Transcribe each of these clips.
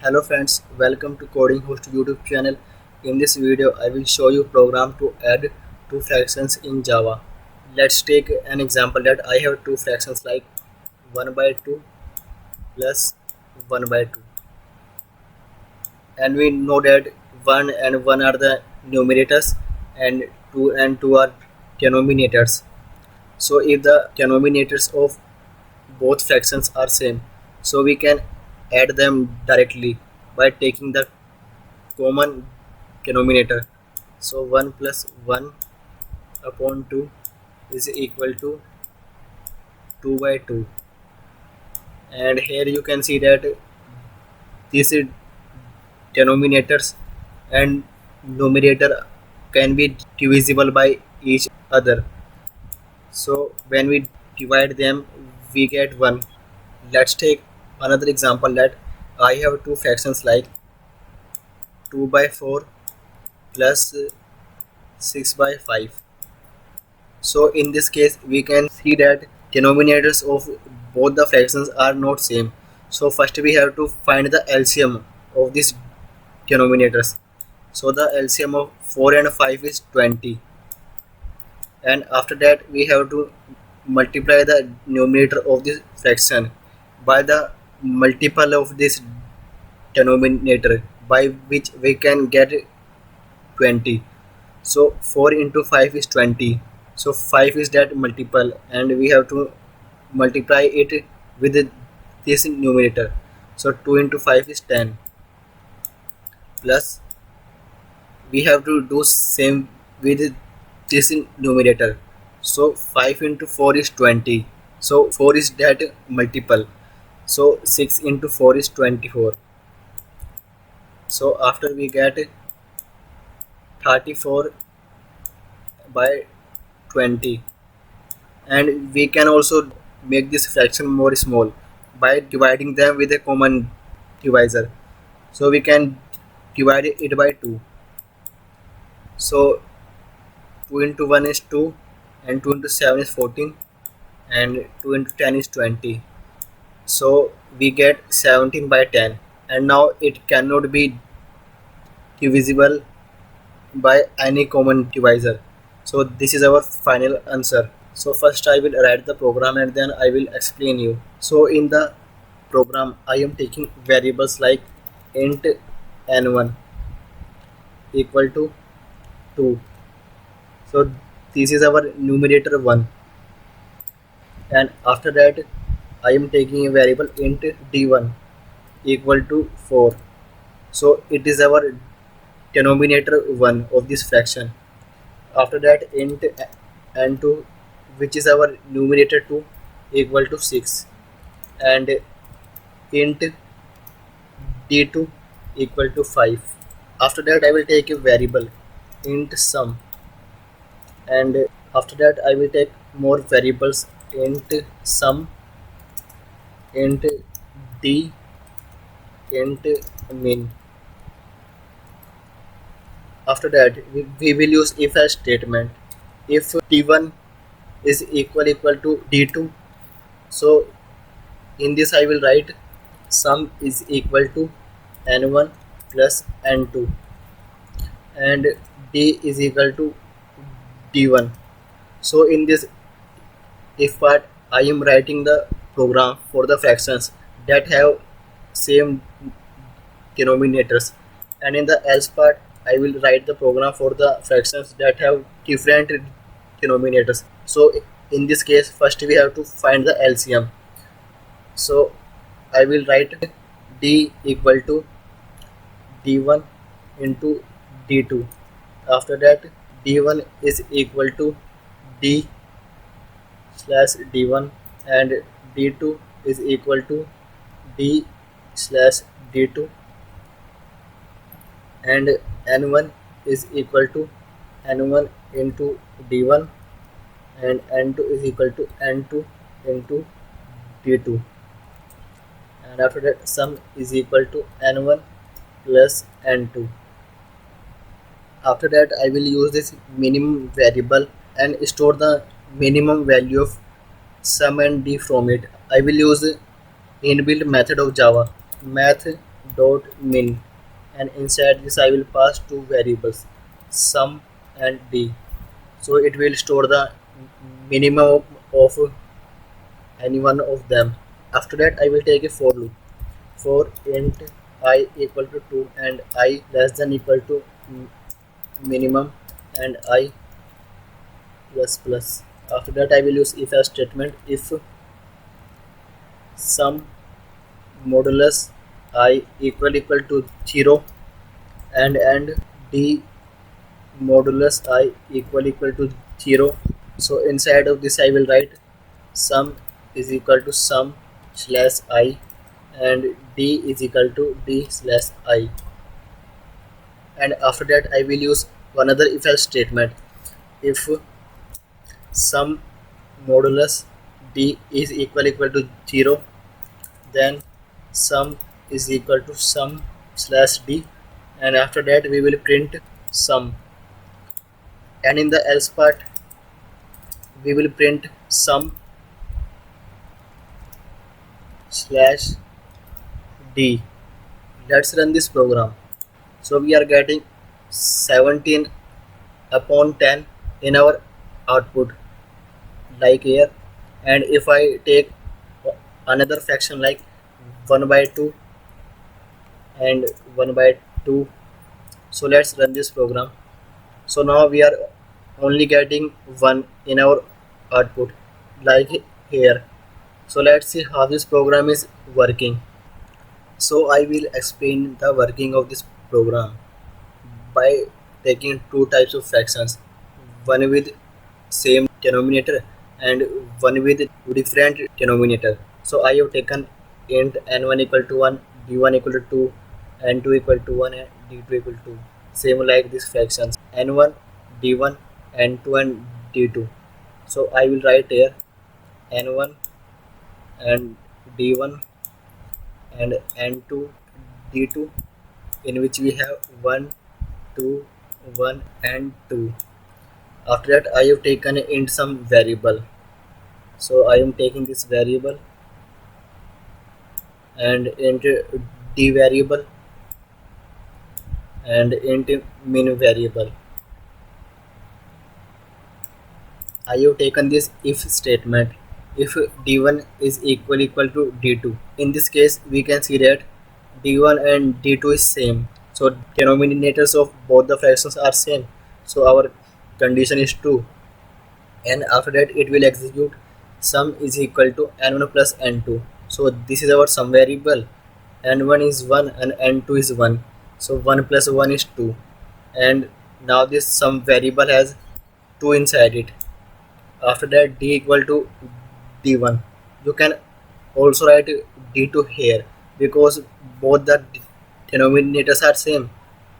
Hello friends, welcome to Coding Host YouTube channel. In this video, I will show you program to add two fractions in Java. Let's take an example that I have two fractions like 1 by 2 plus 1 by 2. And we know that 1 and 1 are the numerators and 2 are denominators. So if the denominators of both fractions are same, so we can add them directly by taking the common denominator. So 1 plus 1 upon 2 is equal to 2 by 2, and here you can see that these denominators and numerator can be divisible by each other. So when we divide them we get 1. Let's take another example that I have two fractions like 2 by 4 plus 6 by 5. So in this case we can see that denominators of both the fractions are not same. So first we have to find the LCM of these denominators. So the LCM of 4 and 5 is 20, and after that we have to multiply the numerator of this fraction by the multiple of this denominator, by which we can get 20. So 4 into 5 is 20. So 5 is that multiple, and we have to multiply it with this numerator. So 2 into 5 is 10, plus we have to do same with this numerator. So 5 into 4 is 20. So 4 is that multiple. So 6 into 4 is 24. So after we get 34 by 20, and we can also make this fraction more small by dividing them with a common divisor. So we can divide it by 2. So 2 into 1 is 2, and 2 into 7 is 14, and 2 into 10 is 20. So we get 17 by 10, and now it cannot be divisible by any common divisor. So this is our final answer. So first I will write the program and then I will explain you. So in the program I am taking variables like int n1 equal to 2. So this is our numerator 1, and after that I am taking a variable int d1 equal to 4. So it is our denominator 1 of this fraction. After that int n2, which is our numerator 2, equal to 6, and int d2 equal to 5. After that I will take a variable int sum, and after that I will take more variables int sum, int d, int min. After that we will use if else statement. If d1 is equal to d2, so in this I will write sum is equal to n1 plus n2, and d is equal to d1. So in this if part I am writing the program for the fractions that have same denominators, and in the else part I will write the program for the fractions that have different denominators. So in this case first we have to find the LCM. So I will write d equal to d1 into d2. After that d1 is equal to d slash d1, and d2 is equal to d slash d2, and n1 is equal to n1 into d1, and n2 is equal to n2 into d2, and after that sum is equal to n1 plus n2. After that I will use this minimum variable and store the minimum value of sum and d from it. I will use inbuilt method of Java, math dot min, and inside this I will pass two variables, sum and d. So it will store the minimum of any one of them. After that I will take a for loop for int I equal to 2 and I less than equal to minimum and I plus plus. After that I will use if else statement if sum modulus I equal to 0 and d modulus I equal to 0. So inside of this I will write sum is equal to sum slash I and d is equal to d slash I. And after that I will use another if else statement if sum modulus d is equal to 0, then sum is equal to sum slash d, and after that we will print sum, and in the else part we will print sum slash d. Let's run this program. So we are getting 17 upon 10 in our output like here, and if I take another fraction like 1 by 2 and 1 by 2, so let's run this program. So now we are only getting 1 in our output like here. So let's see how this program is working. So I will explain the working of this program by taking two types of fractions, one with same denominator and one with different denominator. So I have taken int n1 equal to 1, d1 equal to 2, n2 equal to 1 and d2 equal to 2. Same like these fractions n1, d1, n2 and d2. So I will write here n1 and d1 and n2 d2, in which we have 1, 2, 1 and 2. After that I have taken int some variable. So I am taking this variable and int d variable and int min variable. I have taken this if statement if d1 is equal to d2. In this case we can see that d1 and d2 is same, so denominators of both the fractions are same, so our condition is true. And after that it will execute sum is equal to n1 plus n2. So this is our sum variable, n1 is 1 and n2 is 1, so 1 plus 1 is 2, and now this sum variable has 2 inside it. After that d equal to d1, you can also write d2 here because both the denominators are same.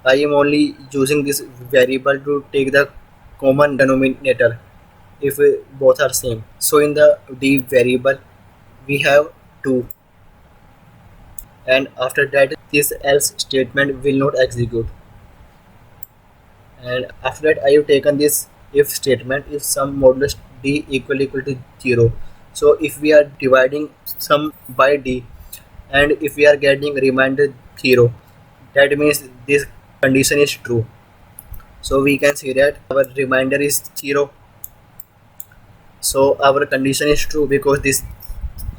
I am only using this variable to take the common denominator if both are same. So in the d variable we have 2, and after that this else statement will not execute. And after that I have taken this if statement if sum modulus d equal to 0. So if we are dividing sum by d and if we are getting remainder 0, that means this condition is true. So we can see that our remainder is 0, so our condition is true because this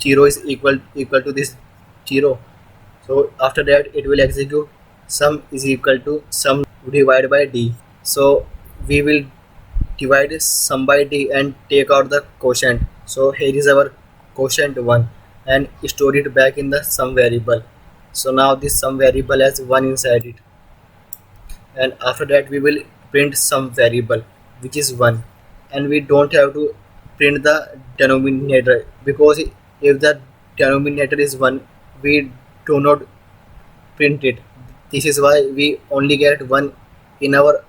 0 is equal to this 0. So after that it will execute sum is equal to sum divided by d. So we will divide sum by d and take out the quotient. So here is our quotient 1 and store it back in the sum variable. So now this sum variable has 1 inside it, and after that we will print sum variable which is 1, and we don't have to print the denominator because if the denominator is 1 we do not print it. This is why we only get 1 in our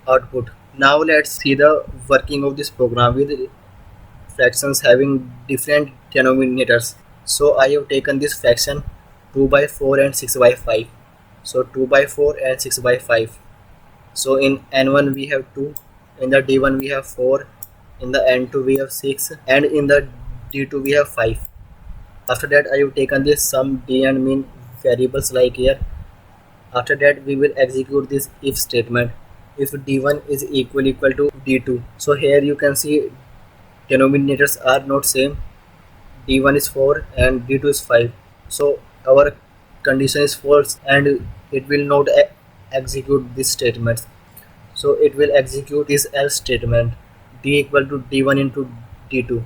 output. Now let's see the working of this program with fractions having different denominators. So I have taken this fraction 2 by 4 and 6 by 5. So 2 by 4 and 6 by 5. So in n1 we have 2, in the d1 we have 4, in the n2 we have 6, and in the d2 we have 5. After that I have taken this sum d and min variables like here. After that we will execute this if statement. If d1 is equal to d2, so here you can see denominators are not same. d1 is 4 and d2 is 5, so our condition is false and it will not execute this statement. So it will execute this else statement, d equal to d1 into d2.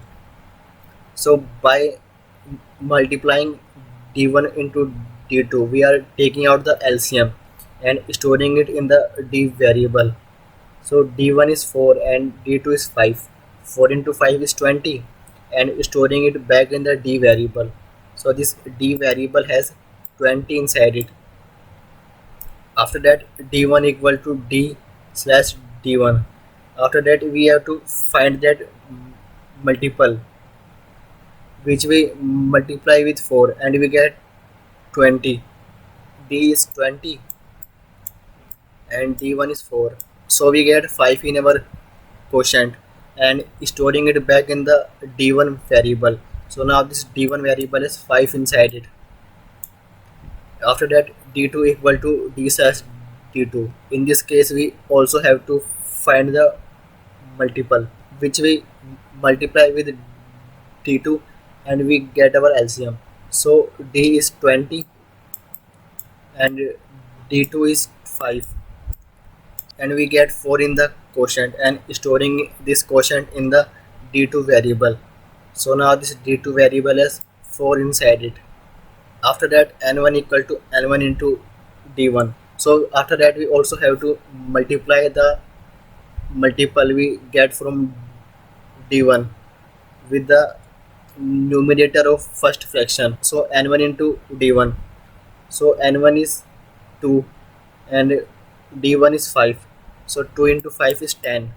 So by multiplying d1 into d2 we are taking out the LCM and storing it in the d variable. So d1 is 4 and d2 is 5. 4 into 5 is 20 and storing it back in the d variable. So this d variable has 20 inside it. After that d1 equal to d slash d1. After that we have to find that multiple which we multiply with 4 and we get 20. D is 20 and d1 is 4. So we get 5 in our quotient and storing it back in the d1 variable. So now this d1 variable is 5 inside it. After that d2 equal to d slash d2. In this case we also have to find the multiple which we multiply with d2 and we get our LCM. So d is 20 and d2 is 5 and we get 4 in the quotient and storing this quotient in the d2 variable. So now this d2 variable has 4 inside it. After that n1 equal to n1 into d1. So after that we also have to multiply the multiple we get from d1 with the numerator of first fraction. So n1 into d1. So n1 is 2 and d1 is 5. So 2 into 5 is 10.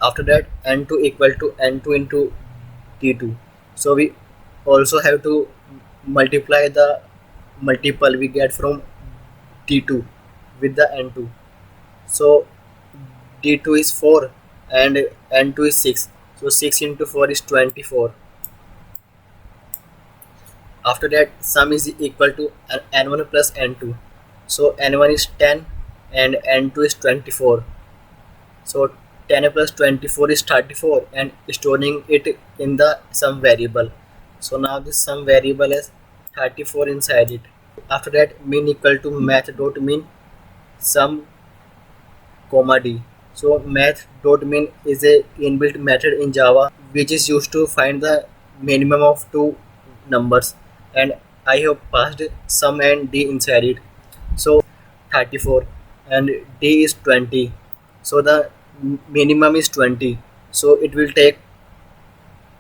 After that n2 equal to n2 into d2. So we also have to multiply the multiple we get from d2 with the n2. So d2 is 4 and n2 is 6. So 6 into 4 is 24. After that sum is equal to n1 plus n2. So n1 is 10 and n2 is 24. So 10 plus 24 is 34 and storing it in the sum variable. So now this sum variable has 34 inside it. After that min equal to math dot min sum comma d. So math dot min is a inbuilt method in Java which is used to find the minimum of two numbers, and I have passed sum and d inside it. So 34 and d is 20. So the minimum is 20. So it will take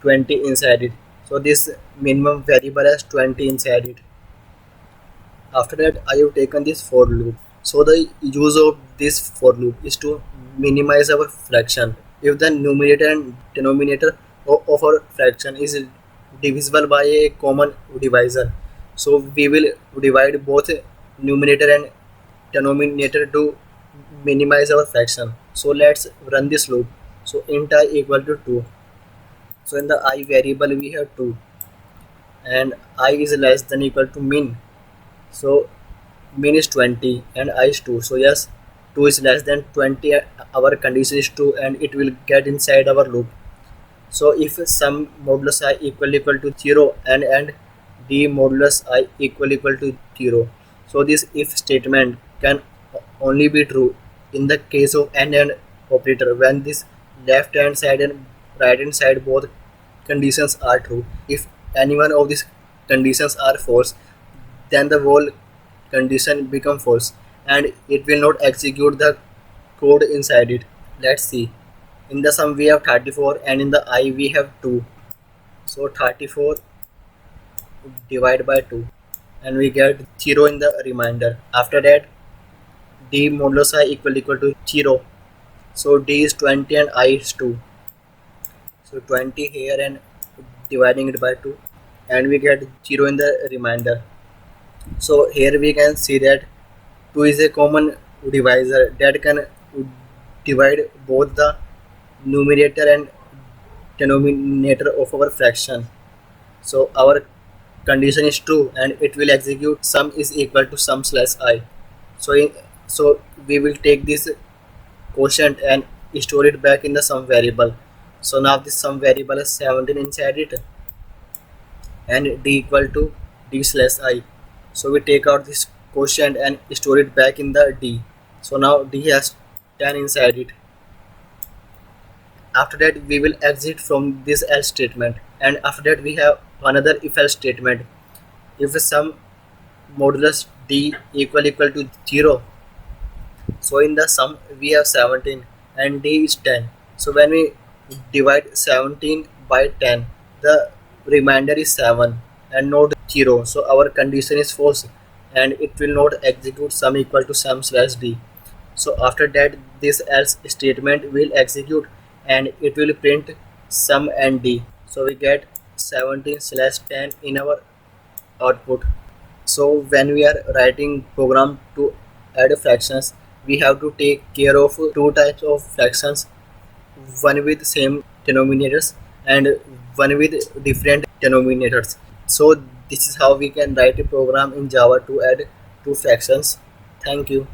20 inside it. So this minimum variable has 20 inside it. After that I have taken this for loop. So the use of this for loop is to minimize our fraction. If the numerator and denominator of our fraction is divisible by a common divisor, so we will divide both numerator and denominator to minimize our fraction. So let's run this loop. So int I equal to 2. So in the I variable we have 2 and I is less than equal to min. So min is 20 and I is 2. So yes, 2 is less than 20, our condition is 2 and it will get inside our loop. So if sum modulus I equal to 0 and d modulus I equal to 0, so this if statement can only be true in the case of and operator when this left hand side and right hand side both conditions are true. If any one of these conditions are false, then the whole condition become false and it will not execute the code inside it. Let's see. In the sum we have 34 and in the I we have 2. So 34 divided by 2 and we get 0 in the remainder. After that d modulus I equal to 0. So d is 20 and I is 2. So 20 here and dividing it by 2 and we get 0 in the remainder. So here we can see that 2 is a common divisor that can divide both the numerator and denominator of our fraction. So our condition is true and it will execute sum is equal to sum slash I. So so we will take this quotient and store it back in the sum variable. So now this sum variable is 17 inside it and d equal to d slash I. So we take out this quotient and store it back in the d. So now d has 10 inside it. After that we will exit from this else statement, and after that we have another if else statement. If sum modulus d equal to 0, so in the sum we have 17 and d is 10. So when we divide 17 by 10, the remainder is 7 and not 0. So our condition is false and it will not execute sum equal to sum slash d. So after that this else statement will execute and it will print sum and d. So we get 17 slash 10 in our output. So when we are writing program to add fractions, we have to take care of two types of fractions, one with same denominators and one with different denominators. So this is how we can write a program in Java to add two fractions. Thank you.